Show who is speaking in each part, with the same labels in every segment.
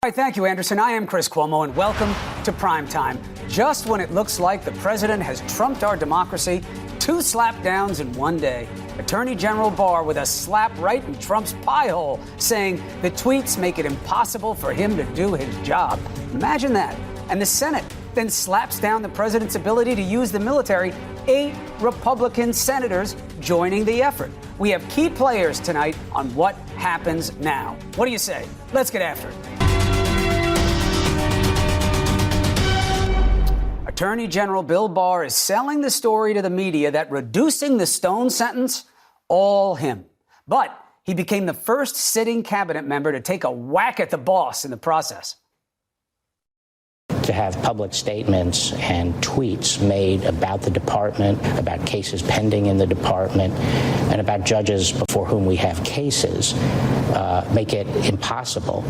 Speaker 1: All right, thank you, Anderson. I am Chris Cuomo, and welcome to Primetime. Just when it looks like the president has trumped our democracy, 2 slapdowns in one day. Attorney General Barr with a slap right in Trump's pie hole, saying the tweets make it impossible for him to do his job. Imagine that. And the Senate then slaps down the president's ability to use the military. 8 Republican senators joining the effort. We have key players tonight on what happens now. What do you say? Let's get after it. Attorney General Bill Barr is selling the story to the media that reducing the Stone sentence, all him. But he became the first sitting cabinet member to take a whack at the boss in the process.
Speaker 2: To have public statements and tweets made about the department, about cases pending in the department, and about judges before whom we have cases, make it impossible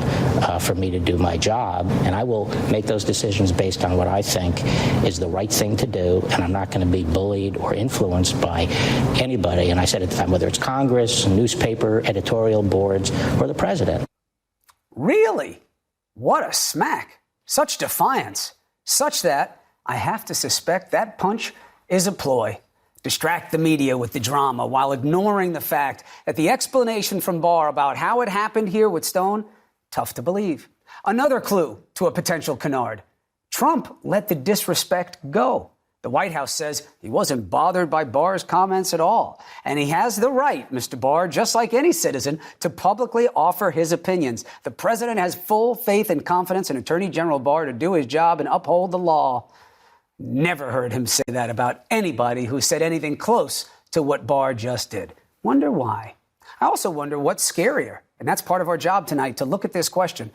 Speaker 2: for me to do my job. And I will make those decisions based on what I think is the right thing to do, and I'm not going to be bullied or influenced by anybody. And I said at the time, whether it's Congress, newspaper, editorial boards, or the president.
Speaker 1: Really? What a smack. Such defiance, such that I have to suspect that punch is a ploy. Distract the media with the drama while ignoring the fact that the explanation from Barr about how it happened here with Stone, tough to believe. Another clue to a potential canard. Trump let the disrespect go. The White House says he wasn't bothered by Barr's comments at all. And he has the right, Mr. Barr, just like any citizen, to publicly offer his opinions. The president has full faith and confidence in Attorney General Barr to do his job and uphold the law. Never heard him say that about anybody who said anything close to what Barr just did. Wonder why. I also wonder what's scarier. And that's part of our job tonight, to look at this question.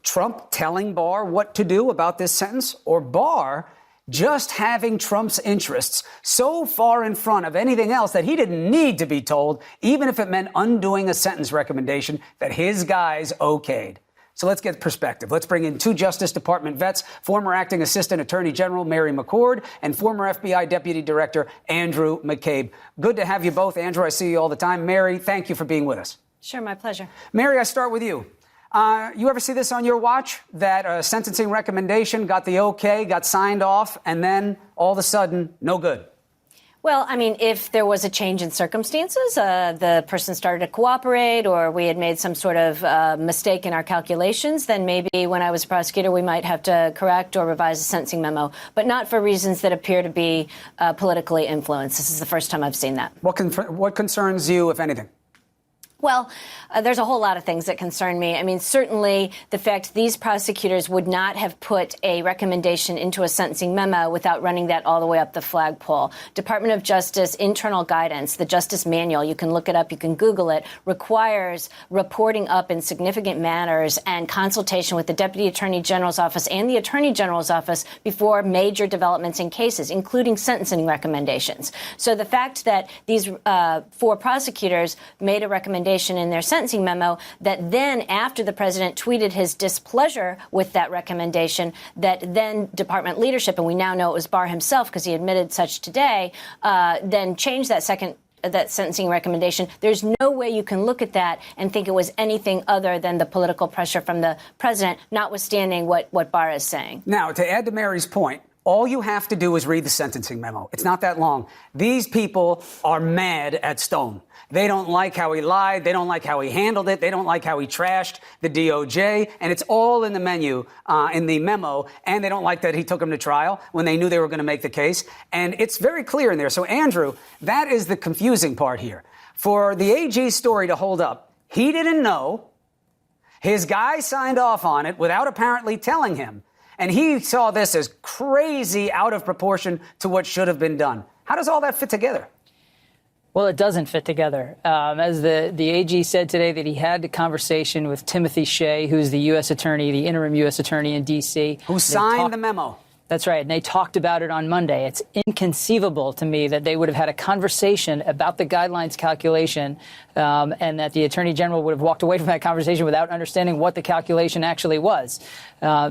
Speaker 1: Trump telling Barr what to do about this sentence, or Barr just having Trump's interests so far in front of anything else that he didn't need to be told, even if it meant undoing a sentence recommendation that his guys okayed. So let's get perspective. Let's bring in 2 Justice Department vets, former Acting Assistant Attorney General Mary McCord and former FBI Deputy Director Andrew McCabe. Good to have you both. Andrew, I see you all the time. Mary, thank you for being with us.
Speaker 3: Sure, my pleasure.
Speaker 1: Mary, I start with you. You ever see this on your watch, that a sentencing recommendation got the okay, got signed off, and then all of a sudden, no good?
Speaker 3: Well, I mean, if there was a change in circumstances, the person started to cooperate, or we had made some sort of mistake in our calculations, then maybe when I was a prosecutor, we might have to correct or revise a sentencing memo, but not for reasons that appear to be politically influenced. This is the first time I've seen that.
Speaker 1: What concerns you, if anything?
Speaker 3: Well, there's a whole lot of things that concern me. I mean, certainly the fact these prosecutors would not have put a recommendation into a sentencing memo without running that all the way up the flagpole. Department of Justice internal guidance, the Justice Manual, you can look it up, you can Google it, requires reporting up in significant matters and consultation with the Deputy Attorney General's office and the Attorney General's office before major developments in cases, including sentencing recommendations. So the fact that these 4 prosecutors made a recommendation in their sentencing memo that then, after the president tweeted his displeasure with that recommendation, that then department leadership, and we now know it was Barr himself because he admitted such today, then changed that sentencing recommendation. There's no way you can look at that and think it was anything other than the political pressure from the president, notwithstanding what Barr is saying.
Speaker 1: Now, to add to Mary's point, all you have to do is read the sentencing memo. It's not that long. These people are mad at Stone. They don't like how he lied. They don't like how he handled it. They don't like how he trashed the DOJ. And it's all in the in the memo. And they don't like that he took him to trial when they knew they were going to make the case. And it's very clear in there. So, Andrew, that is the confusing part here. For the AG's story to hold up, he didn't know. His guy signed off on it without apparently telling him. And he saw this as crazy out of proportion to what should have been done. How does all that fit together?
Speaker 4: Well, it doesn't fit together. As the AG said today that he had a conversation with Timothy Shea, who's the U.S. attorney, the interim U.S. attorney in D.C.
Speaker 1: Who signed the memo.
Speaker 4: That's right. And they talked about it on Monday. It's inconceivable to me that they would have had a conversation about the guidelines calculation and that the attorney general would have walked away from that conversation without understanding what the calculation actually was.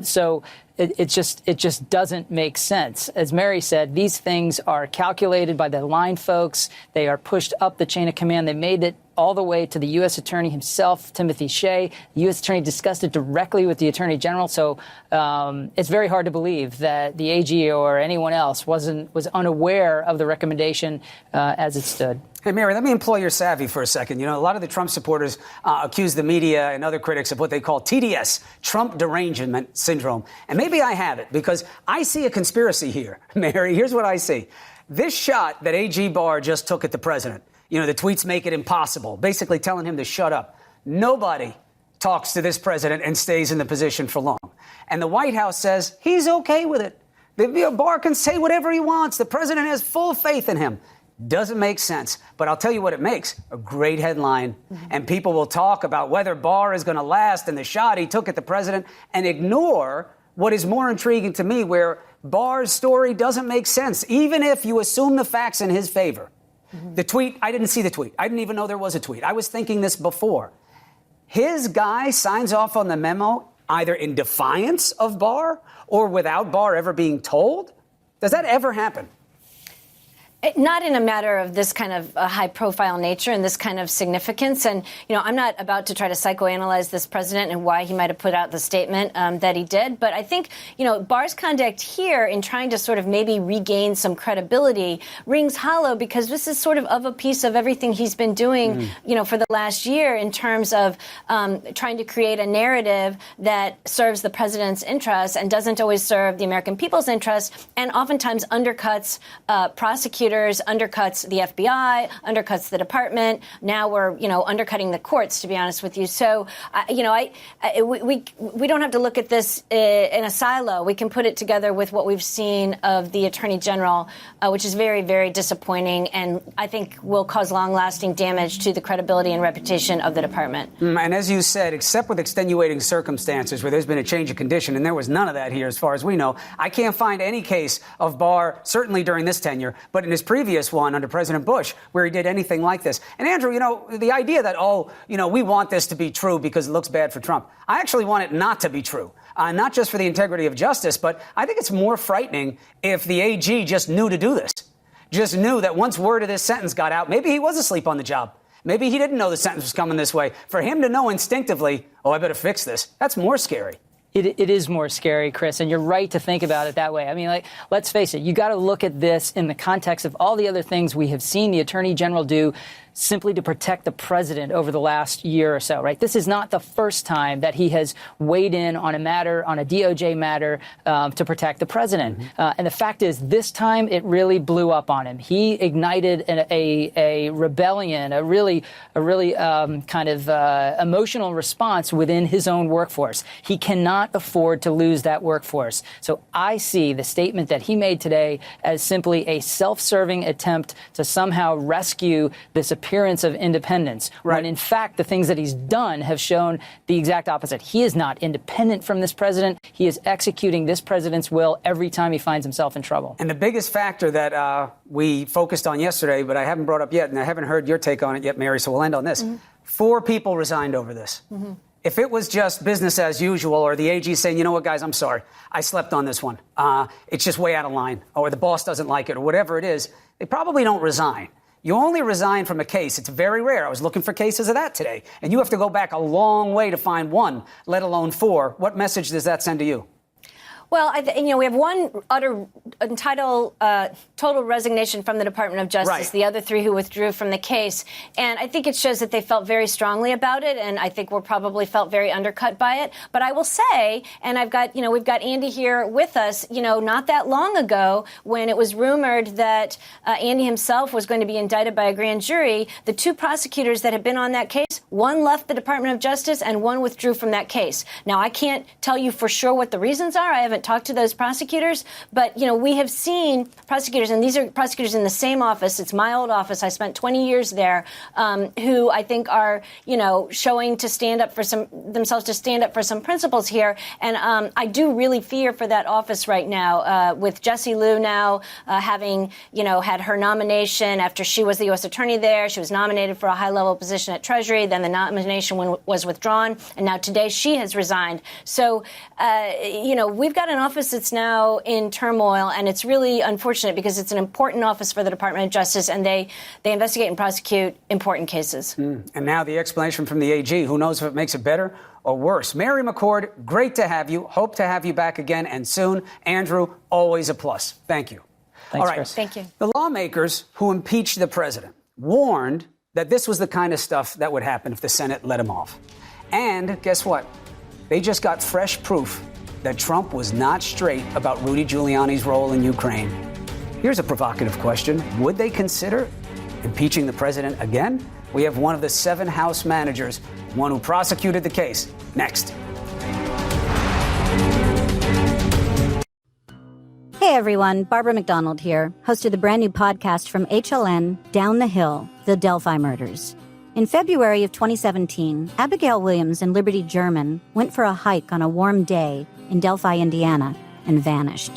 Speaker 4: So it just doesn't make sense. As Mary said, these things are calculated by the line folks. They are pushed up the chain of command. They made it all the way to the U.S. Attorney himself, Timothy Shea. The U.S. Attorney discussed it directly with the Attorney General. So it's very hard to believe that the AG or anyone else was unaware of the recommendation as it stood.
Speaker 1: Hey, Mary, let me employ your savvy for a second. You know, a lot of the Trump supporters accuse the media and other critics of what they call TDS, Trump derangement syndrome. And maybe I have it because I see a conspiracy here. Mary, here's what I see. This shot that AG Barr just took at the president, you know, the tweets make it impossible, basically telling him to shut up. Nobody talks to this president and stays in the position for long. And the White House says he's okay with it. Barr can say whatever he wants. The president has full faith in him. Doesn't make sense. But I'll tell you what it makes. A great headline. Mm-hmm. And people will talk about whether Barr is going to last in the shot he took at the president and ignore what is more intriguing to me, where Barr's story doesn't make sense, even if you assume the facts in his favor. Mm-hmm. The tweet, I didn't see the tweet. I didn't even know there was a tweet. I was thinking this before. His guy signs off on the memo either in defiance of Barr or without Barr ever being told. Does that ever happen?
Speaker 3: Not in a matter of this kind of high-profile nature and this kind of significance. And, you know, I'm not about to try to psychoanalyze this president and why he might have put out the statement that he did. But I think, you know, Barr's conduct here in trying to sort of maybe regain some credibility rings hollow, because this is sort of a piece of everything he's been doing, you know, for the last year in terms of trying to create a narrative that serves the president's interests and doesn't always serve the American people's interests, and oftentimes undercuts prosecutors, undercuts the FBI, undercuts the department. Now we're, you know, undercutting the courts, to be honest with you. So, you know, we don't have to look at this in a silo. We can put it together with what we've seen of the Attorney General, which is very, very disappointing, and I think will cause long-lasting damage to the credibility and reputation of the department.
Speaker 1: And as you said, except with extenuating circumstances where there's been a change of condition, and there was none of that here as far as we know, I can't find any case of Barr, certainly during this tenure, but in his previous one under President Bush, where he did anything like this. And Andrew, you know, the idea that, we want this to be true because it looks bad for Trump. I actually want it not to be true. Not just for the integrity of justice, but I think it's more frightening if the AG just knew to do this. Just knew that once word of this sentence got out, maybe he was asleep on the job. Maybe he didn't know the sentence was coming this way. For him to know instinctively, I better fix this, that's more scary.
Speaker 4: It is more scary, Chris, and you're right to think about it that way. I mean, like, let's face it, you got to look at this in the context of all the other things we have seen the Attorney General do simply to protect the president over the last year or so, right? This is not the first time that he has weighed in on a matter, on a DOJ matter, to protect the president. Mm-hmm. And the fact is, this time it really blew up on him. He ignited a rebellion, a really kind of emotional response within his own workforce. He cannot afford to lose that workforce. So I see the statement that he made today as simply a self-serving attempt to somehow rescue this appearance of independence, right, when in fact the things that he's done have shown the exact opposite. He is not independent from this president. He is executing this president's will every time he finds himself in trouble.
Speaker 1: And the biggest factor that we focused on yesterday, but I haven't brought up yet, and I haven't heard your take on it yet, Mary, so we'll end on this. Mm-hmm. 4 people resigned over this. Mm-hmm. If it was just business as usual, or the AG saying, you know what, guys, I'm sorry, I slept on this one. It's just way out of line, or the boss doesn't like it, or whatever it is, they probably don't resign. You only resign from a case. It's very rare. I was looking for cases of that today. And you have to go back a long way to find one, let alone 4. What message does that send to you?
Speaker 3: Well, we have one total resignation from the Department of Justice, right. The other 3 who withdrew from the case. And I think it shows that they felt very strongly about it, and I think we're probably felt very undercut by it. But I will say, and we've got Andy here with us, not that long ago when it was rumored that Andy himself was going to be indicted by a grand jury, the 2 prosecutors that had been on that case, one left the Department of Justice and one withdrew from that case. Now, I can't tell you for sure what the reasons are. I haven't talked to those prosecutors, but, we have seen prosecutors, and these are prosecutors in the same office. It's my old office. I spent 20 years there, who I think are, showing to stand up for themselves to stand up for some principles here. And I do really fear for that office right now, with Jessie Liu now having, had her nomination after she was the U.S. attorney there. She was nominated for a high-level position at Treasury. Then the nomination was withdrawn. And now today she has resigned. So, we've got got an office that's now in turmoil, and it's really unfortunate because it's an important office for the Department of Justice, and they investigate and prosecute important cases.
Speaker 1: And now the explanation from the AG. Who knows if it makes it better or worse? Mary McCord, great to have you. Hope to have you back again and soon. Andrew, always a plus. Thank you.
Speaker 4: Thanks,
Speaker 1: all right.
Speaker 4: Chris.
Speaker 3: Thank you.
Speaker 1: The lawmakers who impeached the president warned that this was the kind of stuff that would happen if the Senate let him off. And guess what? They just got fresh proof that Trump was not straight about Rudy Giuliani's role in Ukraine. Here's a provocative question. Would they consider impeaching the president again? We have one of the 7 House managers, one who prosecuted the case. Next.
Speaker 5: Hey everyone, Barbara McDonald here, host of the brand new podcast from HLN, Down the Hill, The Delphi Murders. In February of 2017, Abigail Williams and Liberty German went for a hike on a warm day in Delphi, Indiana, and vanished.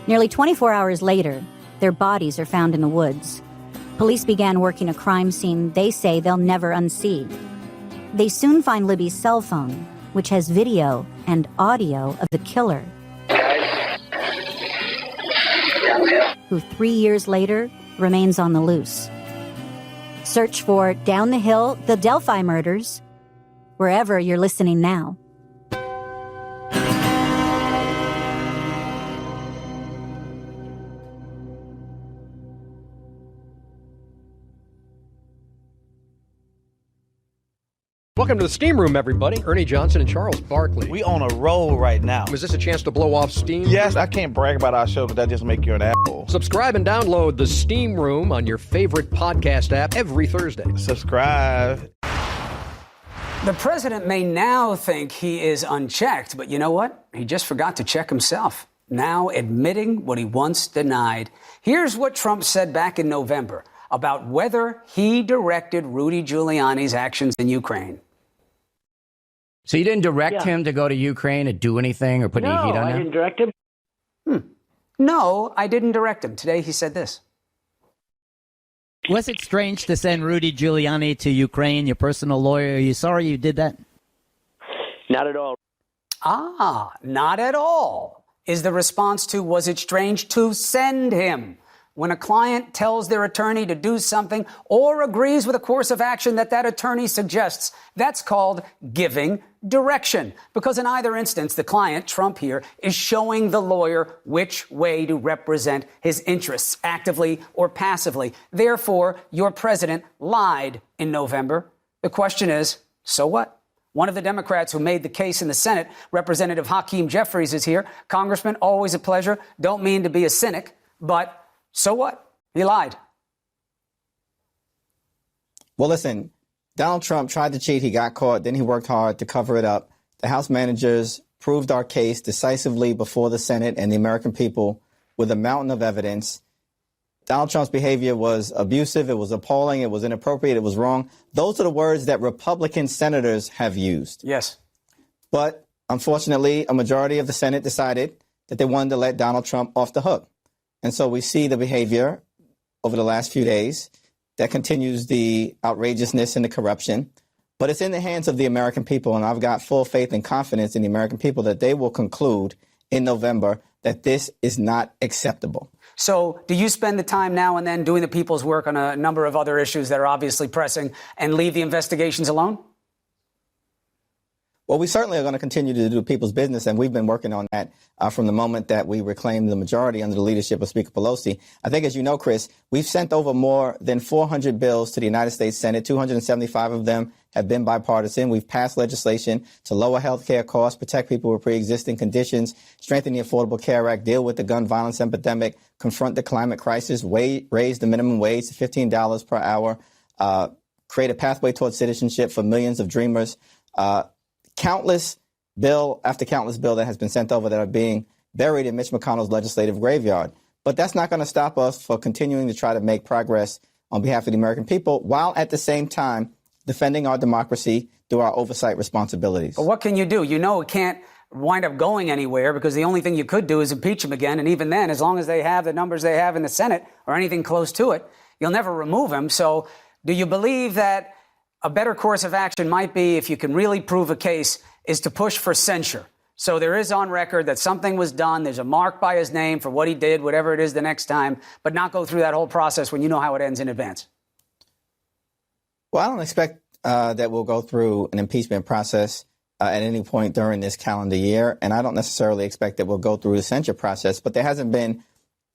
Speaker 5: Nearly 24 hours later, their bodies are found in the woods. Police began working a crime scene they say they'll never unsee. They soon find Libby's cell phone, which has video and audio of the killer, who 3 years later remains on the loose. Search for Down the Hill, The Delphi Murders, wherever you're listening now.
Speaker 6: Welcome to the Steam Room, everybody. Ernie Johnson and Charles Barkley.
Speaker 7: We on a roll right now.
Speaker 6: Is this a chance to blow off steam?
Speaker 7: Yes, I can't brag about our show because that just make you an asshole.
Speaker 6: Subscribe and download the Steam Room on your favorite podcast app every Thursday.
Speaker 7: Subscribe.
Speaker 1: The president may now think he is unchecked, but you know what? He just forgot to check himself, now admitting what he once denied. Here's what Trump said back in November about whether he directed Rudy Giuliani's actions in Ukraine.
Speaker 8: So you didn't direct him to go to Ukraine to do anything or put any heat on him?
Speaker 9: No, I didn't direct him.
Speaker 1: No, I didn't direct him. Today he said this.
Speaker 9: Was it strange to send Rudy Giuliani to Ukraine, your personal lawyer? Are you sorry you did that?
Speaker 10: Not at all.
Speaker 1: Not at all, is the response to was it strange to send him? When a client tells their attorney to do something or agrees with a course of action that that attorney suggests, that's called giving direction. Because in either instance, the client, Trump here, is showing the lawyer which way to represent his interests, actively or passively. Therefore, your president lied in November. The question is, so what? One of the Democrats who made the case in the Senate, Representative Hakeem Jeffries, is here. Congressman, always a pleasure. Don't mean to be a cynic, but so what? He lied.
Speaker 11: Well, listen, Donald Trump tried to cheat. He got caught. Then he worked hard to cover it up. The House managers proved our case decisively before the Senate and the American people with a mountain of evidence. Donald Trump's behavior was abusive. It was appalling. It was inappropriate. It was wrong. Those are the words that Republican senators have used.
Speaker 1: Yes.
Speaker 11: But unfortunately, a majority of the Senate decided that they wanted to let Donald Trump off the hook. And so we see the behavior over the last few days that continues the outrageousness and the corruption. But it's in the hands of the American people. And I've got full faith and confidence in the American people that they will conclude in November that this is not acceptable.
Speaker 1: So do you spend the time now and then doing the people's work on a number of other issues that are obviously pressing and leave the investigations alone?
Speaker 11: Well, we certainly are going to continue to do people's business, and we've been working on that from the moment that we reclaimed the majority under the leadership of Speaker Pelosi. I think, as you know, Chris, we've sent over more than 400 bills to the United States Senate. 275 of them have been bipartisan. We've passed legislation to lower health care costs, protect people with pre-existing conditions, strengthen the Affordable Care Act, deal with the gun violence epidemic, confront the climate crisis, raise the minimum wage to $15 per hour, create a pathway towards citizenship for millions of dreamers. Countless bill after countless bill that has been sent over that are being buried in Mitch McConnell's legislative graveyard. But that's not going to stop us for continuing to try to make progress on behalf of the American people, while at the same time defending our democracy through our oversight responsibilities.
Speaker 1: But what can you do? You know it can't wind up going anywhere because the only thing you could do is impeach him again. And even then, as long as they have the numbers they have in the Senate or anything close to it, you'll never remove him. So do you believe that a better course of action might be, if you can really prove a case, is to push for censure? So there is on record that something was done. There's a mark by his name for what he did, whatever it is the next time, but not go through that whole process when you know how it ends in advance.
Speaker 11: Well, I don't expect that we'll go through an impeachment process at any point during this calendar year. And I don't necessarily expect that we'll go through the censure process, but there hasn't been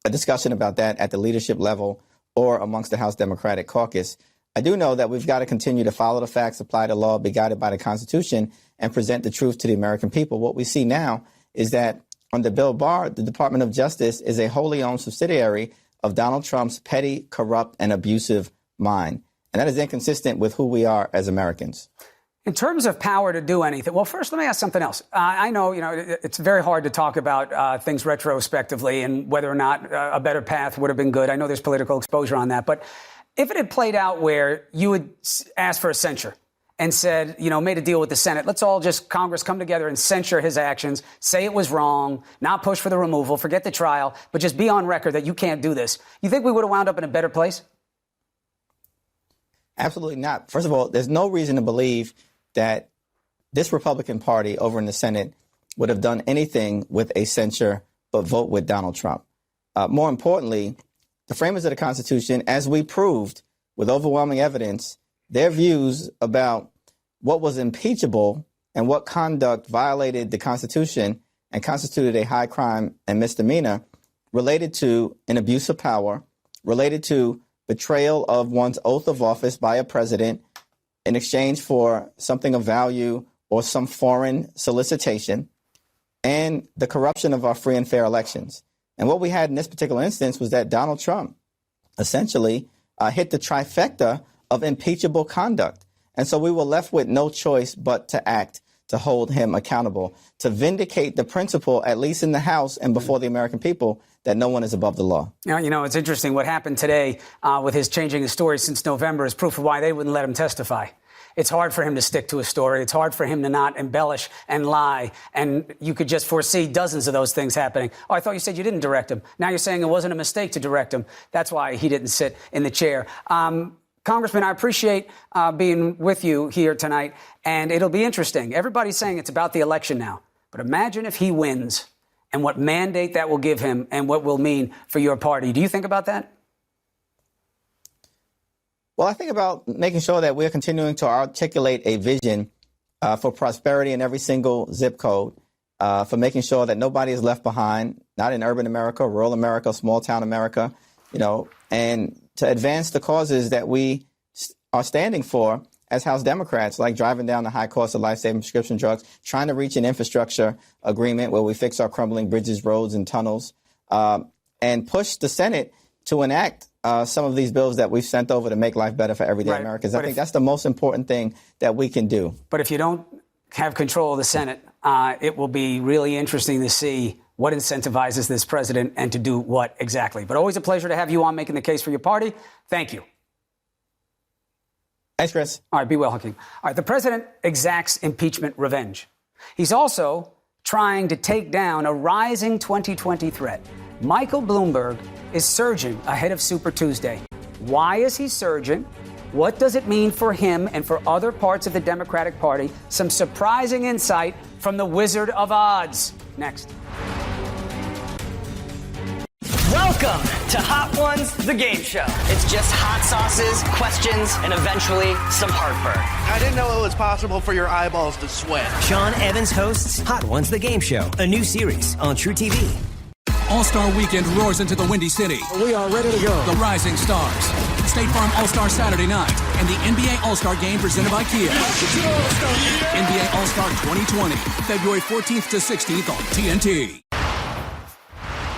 Speaker 11: a discussion about that at the leadership level or amongst the House Democratic caucus. I do know that we've got to continue to follow the facts, apply the law, be guided by the Constitution, and present the truth to the American people. What we see now is that under Bill Barr, the Department of Justice is a wholly owned subsidiary of Donald Trump's petty, corrupt, and abusive mind. And that is inconsistent with who we are as Americans.
Speaker 1: In terms of power to do anything, well, first, let me ask something else. I know, it's very hard to talk about things retrospectively and whether or not a better path would have been good. I know there's political exposure on that. But if it had played out where you would ask for a censure and said, made a deal with the Senate, let's all just Congress come together and censure his actions, say it was wrong, not push for the removal, forget the trial, but just be on record that you can't do this. You think we would have wound up in a better place?
Speaker 11: Absolutely not. First of all, there's no reason to believe that this Republican Party over in the Senate would have done anything with a censure but vote with Donald Trump. More importantly, the framers of the Constitution, as we proved with overwhelming evidence, their views about what was impeachable and what conduct violated the Constitution and constituted a high crime and misdemeanor related to an abuse of power, related to betrayal of one's oath of office by a president in exchange for something of value or some foreign solicitation, and the corruption of our free and fair elections. And what we had in this particular instance was that Donald Trump essentially hit the trifecta of impeachable conduct. And so we were left with no choice but to act, to hold him accountable, to vindicate the principle, at least in the House and before the American people, that no one is above the law.
Speaker 1: Now, it's interesting. What happened today with his changing his story since November is proof of why they wouldn't let him testify. It's hard for him to stick to a story. It's hard for him to not embellish and lie. And you could just foresee dozens of those things happening. Oh, I thought you said you didn't direct him. Now you're saying it wasn't a mistake to direct him. That's why he didn't sit in the chair. Congressman, I appreciate being with you here tonight. And it'll be interesting. Everybody's saying it's about the election now. But imagine if he wins and what mandate that will give him and what will mean for your party. Do you think about that?
Speaker 11: Well, I think about making sure that we're continuing to articulate a vision for prosperity in every single zip code, for making sure that nobody is left behind, not in urban America, rural America, small town America, and to advance the causes that we are standing for as House Democrats, like driving down the high cost of life-saving prescription drugs, trying to reach an infrastructure agreement where we fix our crumbling bridges, roads, and tunnels, and push the Senate to enact some of these bills that we've sent over to make life better for everyday Americans. I think that's the most important thing that we can do.
Speaker 1: But if you don't have control of the Senate, it will be really interesting to see what incentivizes this president and to do what exactly. But always a pleasure to have you on making the case for your party. Thank you.
Speaker 11: Thanks, Chris.
Speaker 1: All right, be well, Hakeem. All right, the president exacts impeachment revenge. He's also trying to take down a rising 2020 threat. Michael Bloomberg is surging ahead of Super Tuesday. Why is he surging? What does it mean for him and for other parts of the Democratic Party? Some surprising insight from the Wizard of Odds. Next.
Speaker 12: Welcome to Hot Ones, the game show. It's just hot sauces, questions, and eventually some heartburn.
Speaker 13: I didn't know it was possible for your eyeballs to sweat.
Speaker 14: Sean Evans hosts Hot Ones, the game show, a new series on True TV.
Speaker 15: All-Star Weekend roars into the Windy City.
Speaker 16: We are ready to go.
Speaker 15: The Rising Stars, State Farm All-Star Saturday night, and the NBA All-Star Game presented by Kia. NBA All-Star 2020, February 14th to 16th on TNT.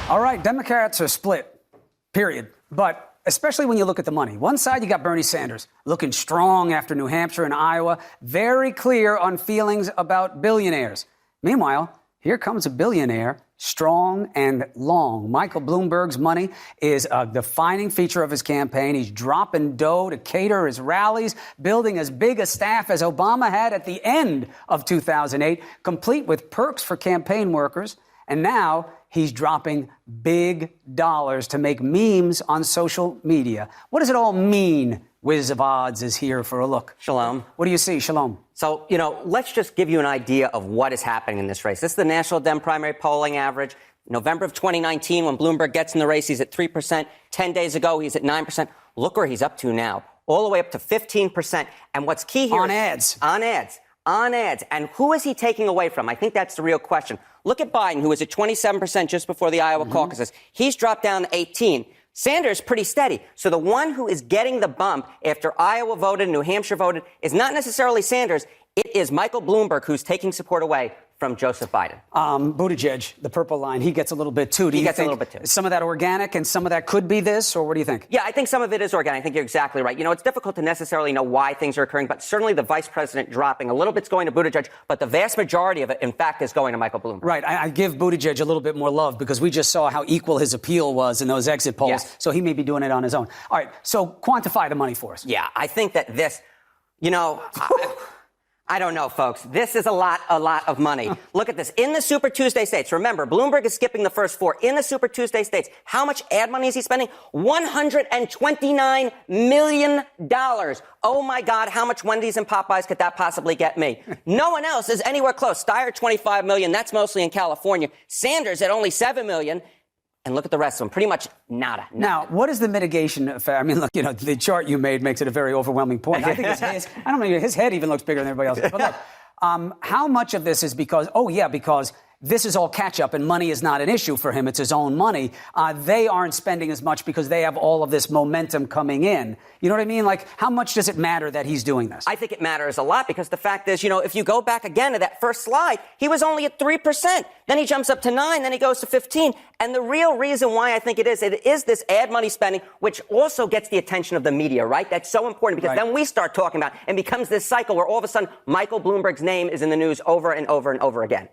Speaker 1: All right, Democrats are split, period. But especially when you look at the money. One side, you got Bernie Sanders looking strong after New Hampshire and Iowa, very clear on feelings about billionaires. Meanwhile, here comes a billionaire, strong and long. Michael Bloomberg's money is a defining feature of his campaign. He's dropping dough to cater his rallies, building as big a staff as Obama had at the end of 2008, complete with perks for campaign workers. And now he's dropping big dollars to make memes on social media. What does it all mean Whiz of Odds is here for a look.
Speaker 16: Shalom.
Speaker 1: What do you see? Shalom.
Speaker 16: So, let's just give you an idea of what is happening in this race. This is the National Dem primary polling average. November of 2019, when Bloomberg gets in the race, he's at 3%. 10 days ago, he's at 9%. Look where he's up to now, all the way up to 15%. And what's key here
Speaker 1: on ads.
Speaker 16: On ads. On ads. And who is he taking away from? I think that's the real question. Look at Biden, who was at 27% just before the Iowa caucuses. He's dropped down to 18. Sanders, pretty steady. So the one who is getting the bump after Iowa voted, New Hampshire voted, is not necessarily Sanders. It is Michael Bloomberg who's taking support away from Joseph Biden.
Speaker 1: Buttigieg, the purple line, he gets a little bit too. Do you think a little bit too. Some of that organic and some of that could be this, or what do you think?
Speaker 16: Yeah, I think some of it is organic. I think you're exactly right. It's difficult to necessarily know why things are occurring, but certainly the vice president dropping. A little bit's going to Buttigieg, but the vast majority of it, in fact, is going to Michael Bloomberg.
Speaker 1: Right. I give Buttigieg a little bit more love because we just saw how equal his appeal was in those exit polls.
Speaker 16: Yes.
Speaker 1: So he may be doing it on his own. All right. So quantify the money for us.
Speaker 16: Yeah, I think that this, I don't know, folks. This is a lot of money. Look at this. In the Super Tuesday states, remember, Bloomberg is skipping the first four. In the Super Tuesday states, how much ad money is he spending? $129 million. Oh, my God, how much Wendy's and Popeyes could that possibly get me? No one else is anywhere close. Steyer, $25 million. That's mostly in California. Sanders at only $7 million. And look at the rest of them. Pretty much nada.
Speaker 1: Now, what is the mitigation effect? I mean, look, the chart you made makes it a very overwhelming point. I think his head even looks bigger than everybody else. But look, how much of this is because this is all catch-up and money is not an issue for him. It's his own money. They aren't spending as much because they have all of this momentum coming in. You know what I mean? Like, how much does it matter that he's doing this?
Speaker 16: I think it matters a lot because the fact is, if you go back again to that first slide, he was only at 3%. Then he jumps up to 9, then he goes to 15. And the real reason why I think it is this ad money spending, which also gets the attention of the media, right? That's so important because then we start talking about it and becomes this cycle where all of a sudden Michael Bloomberg's name is in the news over and over and over again.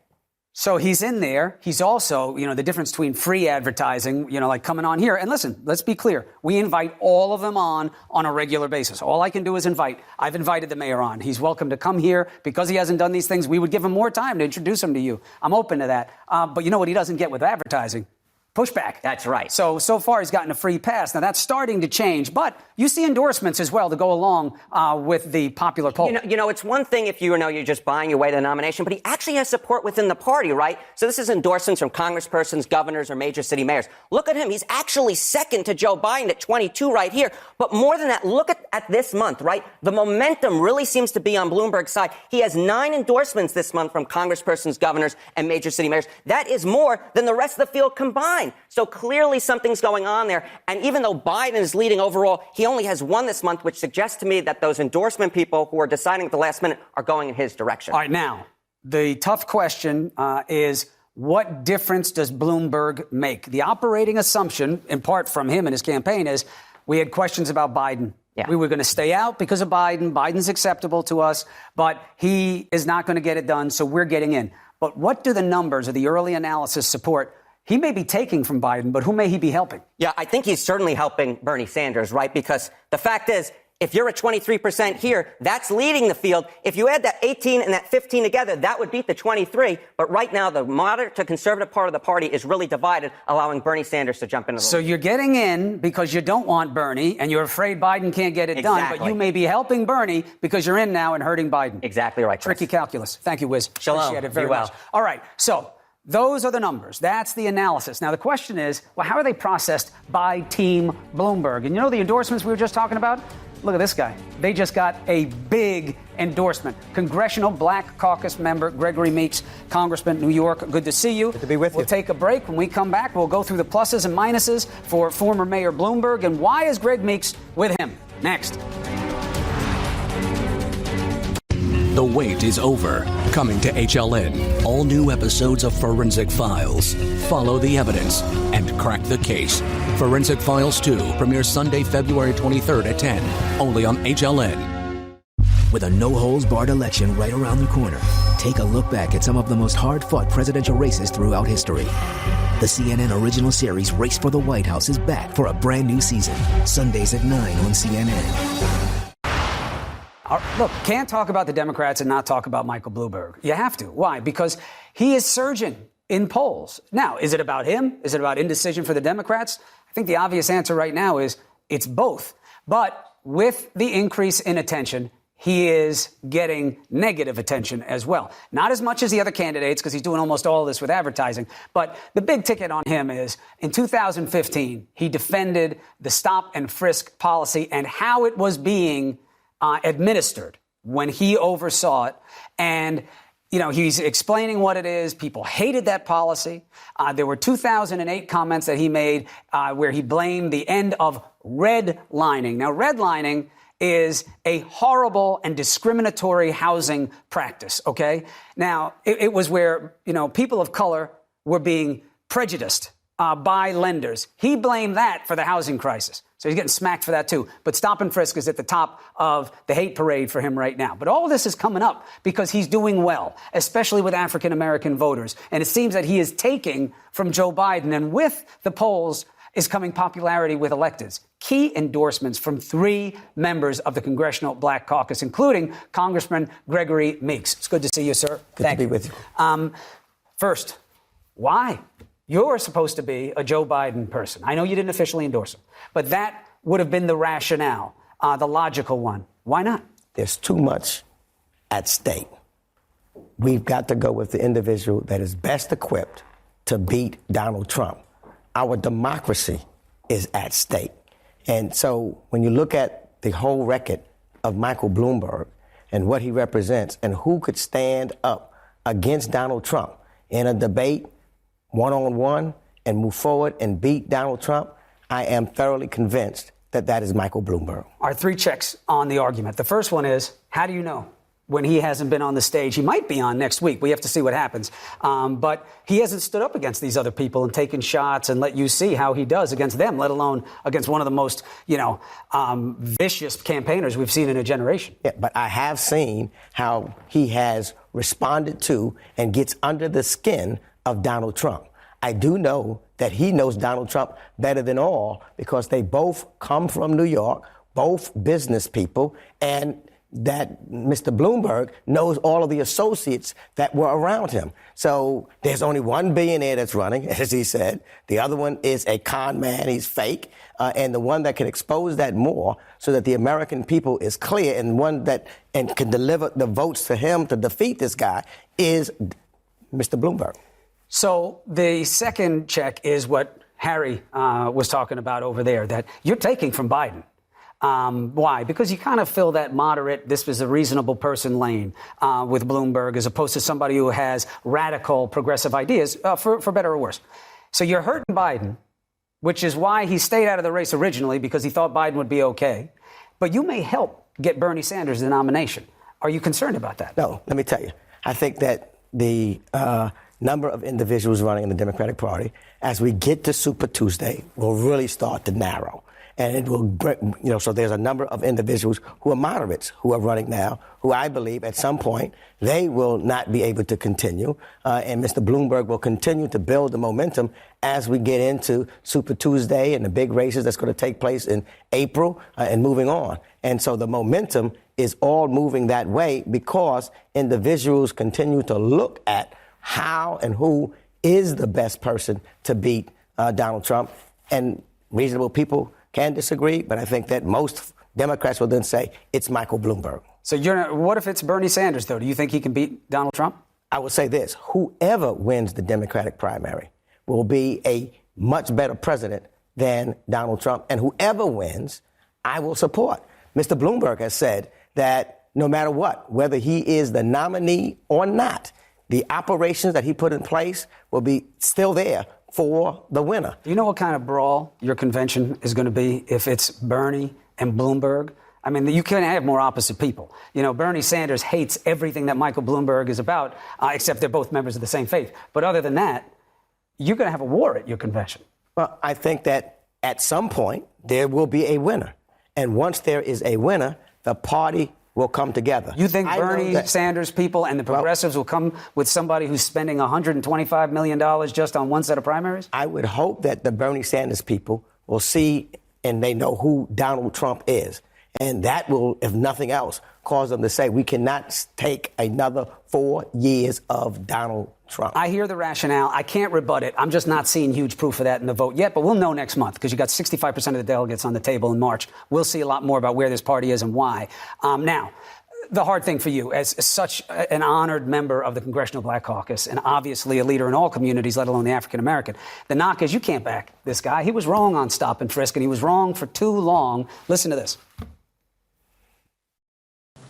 Speaker 1: So he's in there. He's also, the difference between free advertising, like coming on here. And listen, let's be clear. We invite all of them on a regular basis. All I can do is invite. I've invited the mayor on. He's welcome to come here. Because he hasn't done these things, we would give him more time to introduce him to you. I'm open to that. But you know what he doesn't get with advertising? Pushback.
Speaker 16: That's right.
Speaker 1: So far he's gotten a free pass. Now that's starting to change, but you see endorsements as well to go along with the popular poll.
Speaker 16: It's one thing if you're just buying your way to the nomination, but he actually has support within the party, right? So this is endorsements from congresspersons, governors, or major city mayors. Look at him. He's actually second to Joe Biden at 22 right here. But more than that, look at this month, right? The momentum really seems to be on Bloomberg's side. He has 9 endorsements this month from congresspersons, governors, and major city mayors. That is more than the rest of the field combined. So clearly something's going on there. And even though Biden is leading overall, he only has 1 this month, which suggests to me that those endorsement people who are deciding at the last minute are going in his direction.
Speaker 1: All right, now, the tough question is what difference does Bloomberg make? The operating assumption, in part from him and his campaign, is we had questions about Biden. Yeah. We were going to stay out because of Biden. Biden's acceptable to us, but he is not going to get it done, so we're getting in. But what do the numbers or the early analysis support? He may be taking from Biden, but who may he be helping?
Speaker 16: Yeah, I think he's certainly helping Bernie Sanders, right? Because the fact is, if you're at 23% here, that's leading the field. If you add that 18 and that 15 together, that would beat the 23. But right now, the moderate to conservative part of the party is really divided, allowing Bernie Sanders to jump into the
Speaker 1: So you're getting in because you don't want Bernie, and you're afraid Biden can't get it done. But you may be helping Bernie because you're in now and hurting Biden.
Speaker 16: Exactly right.
Speaker 1: Tricky calculus. Thank you, Wiz.
Speaker 16: Shalom.
Speaker 1: Appreciate it very much.
Speaker 16: Well.
Speaker 1: All right, so those are the numbers. That's the analysis. Now, the question is, well, how are they processed by Team Bloomberg? And the endorsements we were just talking about? Look at this guy. They just got a big endorsement. Congressional Black Caucus member Gregory Meeks, Congressman, New York. Good to see you.
Speaker 17: Good to be with you.
Speaker 1: We'll take a break. When we come back, we'll go through the pluses and minuses for former Mayor Bloomberg. And why is Greg Meeks with him? Next.
Speaker 15: The wait is over. Coming to HLN. All new episodes of Forensic Files. Follow the evidence and crack the case. Forensic Files 2 premieres Sunday, February 23rd at 10. Only on HLN.
Speaker 14: With a no-holds-barred election right around the corner, take a look back at some of the most hard-fought presidential races throughout history. The CNN original series Race for the White House is back for a brand new season. Sundays at 9 on CNN.
Speaker 1: Look, can't talk about the Democrats and not talk about Michael Bloomberg. You have to. Why? Because he is surging in polls. Now, is it about him? Is it about indecision for the Democrats? I think the obvious answer right now is it's both. But with the increase in attention, he is getting negative attention as well. Not as much as the other candidates, because he's doing almost all of this with advertising. But the big ticket on him is, in 2015, he defended the stop and frisk policy and how it was being administered when he oversaw it. And, you know, he's explaining what it is. People hated that policy. There were 2008 comments that he made where he blamed the end of redlining. Now, redlining is a horrible and discriminatory housing practice, okay? Now, it was where, you know, people of color were being prejudiced by lenders. He blamed that for the housing crisis. So he's getting smacked for that, too. But stop and frisk is at the top of the hate parade for him right now. But all of this is coming up because he's doing well, especially with African-American voters. And it seems that he is taking from Joe Biden. And with the polls is coming popularity with electeds. Key endorsements from 3 members of the Congressional Black Caucus, including Congressman Gregory Meeks. It's good to see you, sir.
Speaker 17: Good to be with you.
Speaker 1: First, why? You're supposed to be a Joe Biden person. I know you didn't officially endorse him, but that would have been the rationale, the logical one. Why not?
Speaker 17: There's too much at stake. We've got to go with the individual that is best equipped to beat Donald Trump. Our democracy is at stake. And so when you look at the whole record of Michael Bloomberg and what he represents and who could stand up against Donald Trump in a debate, one-on-one, and move forward and beat Donald Trump, I am thoroughly convinced that that is Michael Bloomberg.
Speaker 1: Our 3 checks on the argument. The first one is, how do you know when he hasn't been on the stage? He might be on next week. We have to see what happens. But he hasn't stood up against these other people and taken shots and let you see how he does against them, let alone against one of the most, vicious campaigners we've seen in a generation.
Speaker 17: Yeah, but I have seen how he has responded to and gets under the skin of Donald Trump. I do know that he knows Donald Trump better than all because they both come from New York, both business people, and that Mr. Bloomberg knows all of the associates that were around him. So there's only one billionaire that's running, as he said. The other one is a con man. He's fake. And the one that can expose that more so that the American people is clear and one that and can deliver the votes to him to defeat this guy is Mr. Bloomberg.
Speaker 1: So the second check is what Harry was talking about over there, that you're taking from Biden. Why? Because you kind of fill that moderate, this was a reasonable person lane with Bloomberg as opposed to somebody who has radical progressive ideas, for better or worse. So you're hurting Biden, which is why he stayed out of the race originally, because he thought Biden would be okay. But you may help get Bernie Sanders the nomination. Are you concerned about that?
Speaker 17: No, let me tell you. I think that the number of individuals running in the Democratic Party, as we get to Super Tuesday, will really start to narrow. And it will, so there's a number of individuals who are moderates who are running now, who I believe at some point they will not be able to continue. And Mr. Bloomberg will continue to build the momentum as we get into Super Tuesday and the big races that's going to take place in April and moving on. And so the momentum is all moving that way because individuals continue to look at how and who is the best person to beat Donald Trump. And reasonable people can disagree, but I think that most Democrats will then say it's Michael Bloomberg.
Speaker 1: So what if it's Bernie Sanders, though? Do you think he can beat Donald Trump?
Speaker 17: I would say this. Whoever wins the Democratic primary will be a much better president than Donald Trump. And whoever wins, I will support. Mr. Bloomberg has said that no matter what, whether he is the nominee or not, the operations that he put in place will be still there for the winner.
Speaker 1: Do you know what kind of brawl your convention is going to be if it's Bernie and Bloomberg? I mean, you can't have more opposite people. You know, Bernie Sanders hates everything that Michael Bloomberg is about, except they're both members of the same faith. But other than that, you're going to have a war at your convention.
Speaker 17: Well, I think that at some point there will be a winner. And once there is a winner, the party will come together.
Speaker 1: You think Bernie Sanders people and the progressives will come with somebody who's spending $125 million just on one set of primaries?
Speaker 17: I would hope that the Bernie Sanders people will see and they know who Donald Trump is. And that will, if nothing else, cause them to say we cannot take another 4 years of Donald Trump.
Speaker 1: I hear the rationale. I can't rebut it. I'm just not seeing huge proof of that in the vote yet, but we'll know next month because you got 65% of the delegates on the table in March. We'll see a lot more about where this party is and why. Now, the hard thing for you as such an honored member of the Congressional Black Caucus and obviously a leader in all communities, let alone the African American, the knock is you can't back this guy. He was wrong on stop and frisk, and he was wrong for too long. Listen to this.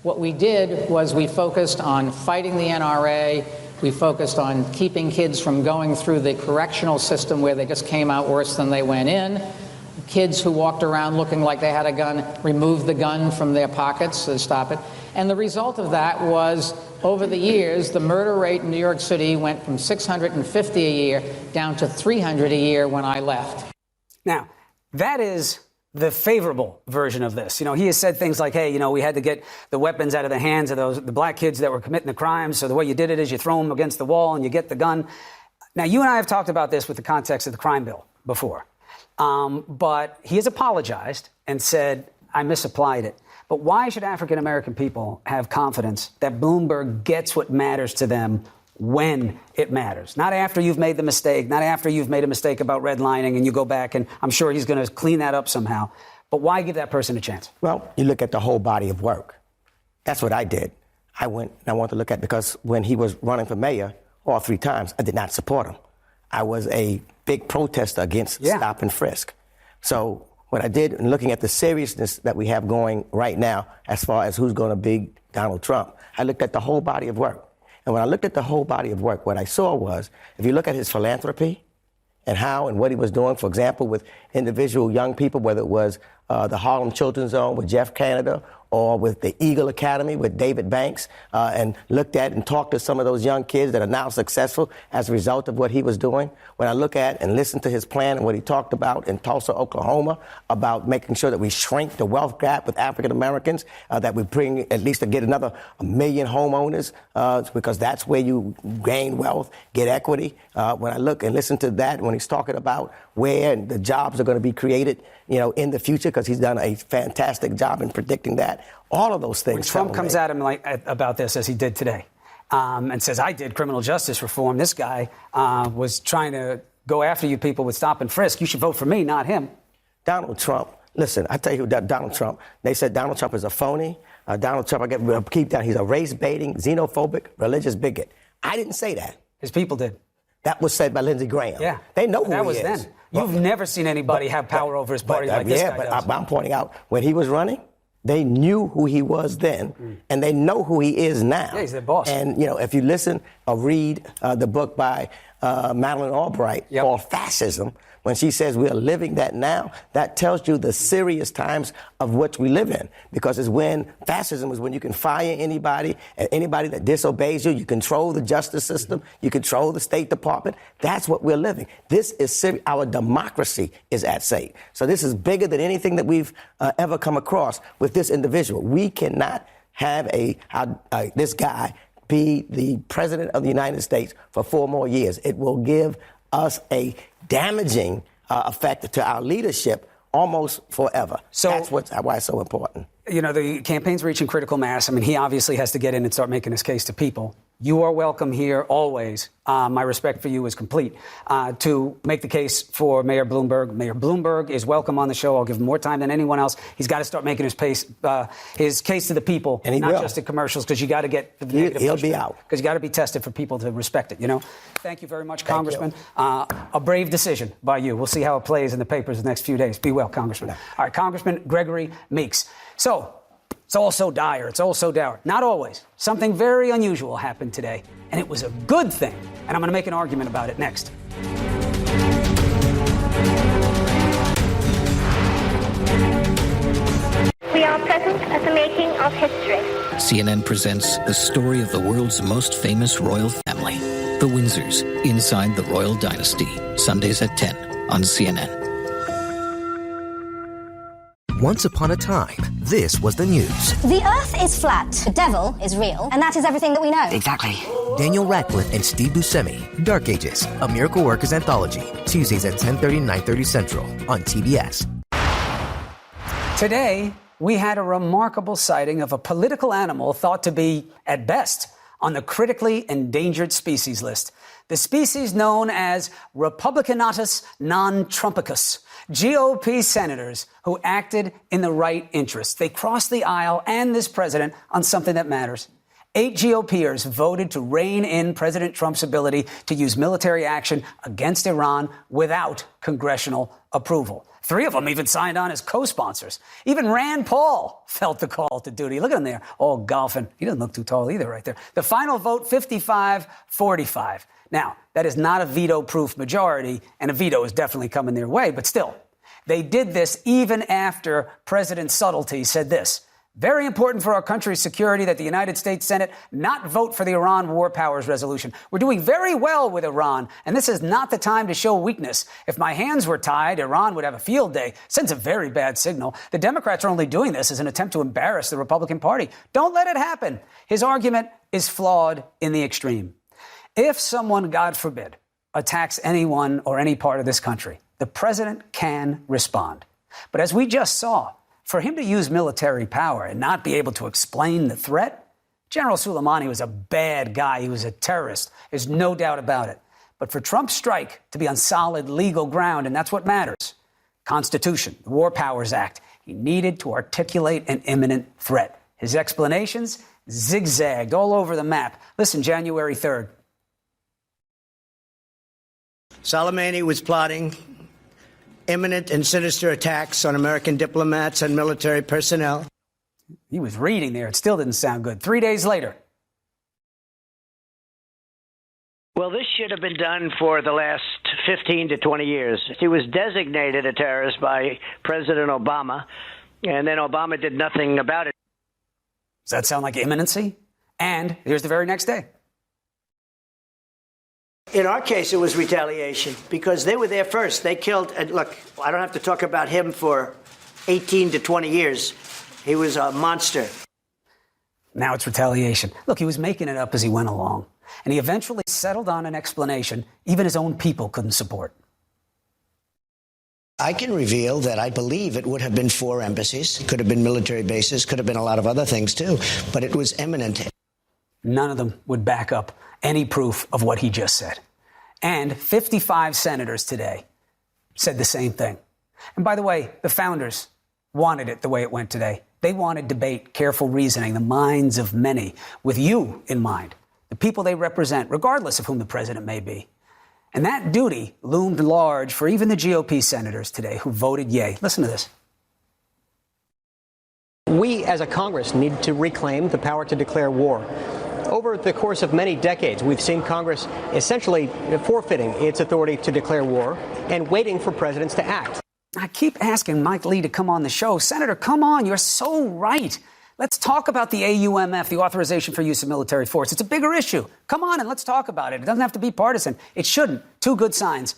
Speaker 18: What we did was we focused on fighting the NRA. We focused on keeping kids from going through the correctional system where they just came out worse than they went in. Kids who walked around looking like they had a gun, removed the gun from their pockets to stop it. And the result of that was, over the years, the murder rate in New York City went from 650 a year down to 300 a year when I left.
Speaker 1: Now, that is the favorable version of this. You know, he has said things like, hey, you know, we had to get the weapons out of the hands of the black kids that were committing the crimes. So the way you did it is you throw them against the wall and you get the gun. Now, you and I have talked about this with the context of the crime bill before. But he has apologized and said, I misapplied it. But why should African-American people have confidence that Bloomberg gets what matters to them when it matters? Not after you've made the mistake, not after you've made a mistake about redlining and you go back and I'm sure he's going to clean that up somehow. But why give that person a chance?
Speaker 17: Well, you look at the whole body of work. That's what I did. I wanted to look at, because when he was running for mayor all 3 times, I did not support him. I was a big protester against stop and frisk. So what I did, in looking at the seriousness that we have going right now as far as who's going to be Donald Trump, I looked at the whole body of work. And when I looked at the whole body of work, what I saw was, if you look at his philanthropy and how and what he was doing, for example, with individual young people, whether it was the Harlem Children's Zone with Jeff Canada or with the Eagle Academy with David Banks, and looked at and talked to some of those young kids that are now successful as a result of what he was doing. When I look at and listen to his plan and what he talked about in Tulsa, Oklahoma, about making sure that we shrink the wealth gap with African Americans, that we bring at least to get another 1 million homeowners, because that's where you gain wealth, get equity. When I look and listen to that, when he's talking about where the jobs are going to be created, you know, in the future, because he's done a fantastic job in predicting that. All of those things.
Speaker 1: When Trump comes at him about this, as he did today, and says, I did criminal justice reform. This guy was trying to go after you people with stop and frisk. You should vote for me, not him.
Speaker 17: Donald Trump. Listen, I tell you that Donald Trump, they said Donald Trump is a phony. Donald Trump, keep down, he's a race-baiting, xenophobic, religious bigot. I didn't say that.
Speaker 1: His people did.
Speaker 17: That was said by Lindsey Graham.
Speaker 1: Yeah.
Speaker 17: They know who
Speaker 1: that
Speaker 17: he
Speaker 1: was
Speaker 17: is.
Speaker 1: Then. You've never seen anybody have power over his party like this guy does.
Speaker 17: I'm pointing out, when he was running, they knew who he was then, and they know who he is now.
Speaker 1: Yeah, he's their boss.
Speaker 17: And, you know, if you listen or read the book by Madeleine Albright called Fascism, when she says we are living that now, that tells you the serious times of which we live in. Because it's when fascism is when you can fire anybody, and anybody that disobeys you, you control the justice system, you control the State Department. That's what we're living. This is serious. Our democracy is at stake. So this is bigger than anything that we've ever come across with this individual. We cannot have this guy be the president of the United States for 4 more years. It will give us a damaging effect to our leadership almost forever. So that's why it's so important.
Speaker 1: You know, the campaign's reaching critical mass. I mean, he obviously has to get in and start making his case to people. You are welcome here always. My respect for you is complete. To make the case for Mayor Bloomberg. Mayor Bloomberg is welcome on the show. I'll give him more time than anyone else. He's got to start making his case to the people,
Speaker 17: and
Speaker 1: not just at commercials, because you got to get the negative.
Speaker 17: He'll be out.
Speaker 1: Because you got to be tested for people to respect it, you know? Thank you very much, Congressman. A brave decision by you. We'll see how it plays in the papers the next few days. Be well, Congressman. All right, Congressman Gregory Meeks. So, it's all so dire. It's all so dour. Not always. Something very unusual happened today, and it was a good thing. And I'm going to make an argument about it next.
Speaker 19: We are present at the making of history.
Speaker 20: CNN presents the story of the world's most famous royal family, the Windsors, inside the royal dynasty. Sundays at 10 on CNN.
Speaker 14: Once upon a time, this was the news.
Speaker 21: The Earth is flat, the devil is real, and that is everything that we know.
Speaker 14: Exactly. Daniel Radcliffe and Steve Buscemi, Dark Ages, A Miracle Worker's Anthology, Tuesdays at 10:30, 9:30 Central on TBS.
Speaker 1: Today we had a remarkable sighting of a political animal thought to be, at best, on the critically endangered species list. The species known as Republicanatus non-Trumpicus. GOP senators who acted in the right interest. They crossed the aisle and this president on something that matters. 8 GOPers voted to rein in President Trump's ability to use military action against Iran without congressional approval. 3 of them even signed on as co-sponsors. Even Rand Paul felt the call to duty. Look at him there, all golfing. He doesn't look too tall either right there. The final vote, 55-45. Now, that is not a veto-proof majority, and a veto is definitely coming their way, but still, they did this even after President Subtlety said this: very important for our country's security that the United States Senate not vote for the Iran War Powers Resolution. We're doing very well with Iran, and this is not the time to show weakness. If my hands were tied, Iran would have a field day. Sends a very bad signal. The Democrats are only doing this as an attempt to embarrass the Republican Party. Don't let it happen. His argument is flawed in the extreme. If someone, God forbid, attacks anyone or any part of this country, the president can respond. But as we just saw, for him to use military power and not be able to explain the threat, General Soleimani was a bad guy. He was a terrorist. There's no doubt about it. But for Trump's strike to be on solid legal ground, and that's what matters, Constitution, the War Powers Act, he needed to articulate an imminent threat. His explanations zigzagged all over the map. Listen, January 3rd.
Speaker 2: Soleimani was plotting imminent and sinister attacks on American diplomats and military personnel.
Speaker 1: He was reading there. It still didn't sound good. 3 days later.
Speaker 22: Well, this should have been done for the last 15 to 20 years. He was designated a terrorist by President Obama, and then Obama did nothing about it.
Speaker 1: Does that sound like imminency? And here's the very next day.
Speaker 2: In our case, it was retaliation because they were there first. They killed, and look, I don't have to talk about him for 18 to 20 years. He was a monster.
Speaker 1: Now it's retaliation. Look, he was making it up as he went along, and he eventually settled on an explanation even his own people couldn't support.
Speaker 2: I can reveal that I believe it would have been 4 embassies, could have been military bases, could have been a lot of other things too, but it was imminent.
Speaker 1: None of them would back up any proof of what he just said. And 55 senators today said the same thing. And by the way, the founders wanted it the way it went today. They wanted debate, careful reasoning, the minds of many, with you in mind, the people they represent, regardless of whom the president may be. And that duty loomed large for even the GOP senators today who voted yay. Listen to this.
Speaker 23: We, as a Congress, need to reclaim the power to declare war. Over the course of many decades, we've seen Congress essentially forfeiting its authority to declare war and waiting for presidents to act.
Speaker 1: I keep asking Mike Lee to come on the show. Senator, come on. You're so right. Let's talk about the AUMF, the authorization for use of military force. It's a bigger issue. Come on and let's talk about it. It doesn't have to be partisan. It shouldn't. 2 good signs.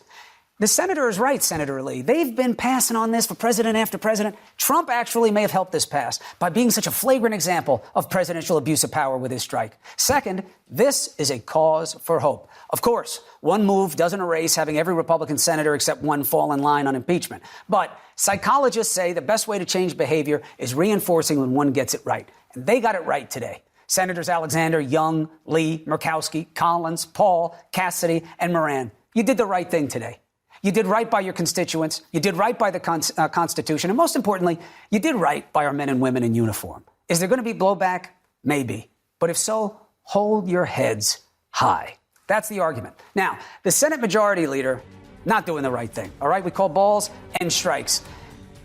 Speaker 1: The senator is right, Senator Lee. They've been passing on this for president after president. Trump actually may have helped this pass by being such a flagrant example of presidential abuse of power with his strike. Second, this is a cause for hope. Of course, one move doesn't erase having every Republican senator except one fall in line on impeachment. But psychologists say the best way to change behavior is reinforcing when one gets it right. And they got it right today. Senators Alexander, Young, Lee, Murkowski, Collins, Paul, Cassidy, and Moran. You did the right thing today. You did right by your constituents. You did right by the Constitution. And most importantly, you did right by our men and women in uniform. Is there going to be blowback? Maybe. But if so, hold your heads high. That's the argument. Now, the Senate Majority Leader, not doing the right thing. All right? We call balls and strikes.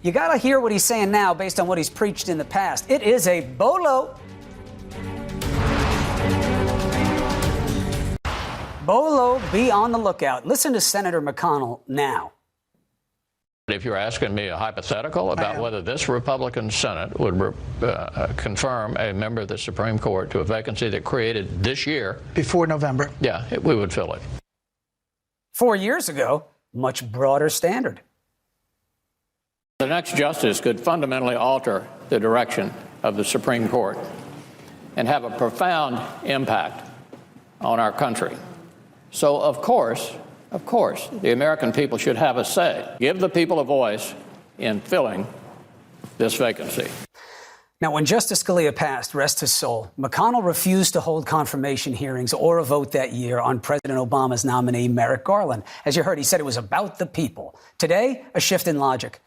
Speaker 1: You got to hear what he's saying now based on what he's preached in the past. It is a bolo. Bolo, be on the lookout. Listen to Senator McConnell now.
Speaker 24: If you're asking me a hypothetical about whether this Republican Senate would confirm a member of the Supreme Court to a vacancy that created this year.
Speaker 25: Before November.
Speaker 24: Yeah, we would fill it.
Speaker 1: 4 years ago, much broader standard.
Speaker 24: The next justice could fundamentally alter the direction of the Supreme Court and have a profound impact on our country. So, of course, the American people should have a say. Give the people a voice in filling this vacancy.
Speaker 1: Now, when Justice Scalia passed, rest his soul, McConnell refused to hold confirmation hearings or a vote that year on President Obama's nominee, Merrick Garland. As you heard, he said it was about the people. Today, a shift in logic.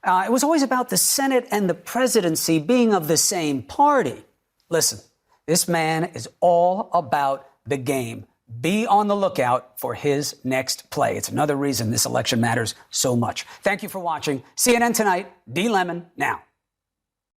Speaker 1: It was always about the Senate and the presidency being of the same party. Listen, this man is all about the game. Be on the lookout for his next play. It's another reason this election matters so much. Thank you for watching. CNN Tonight, D. Lemon, now.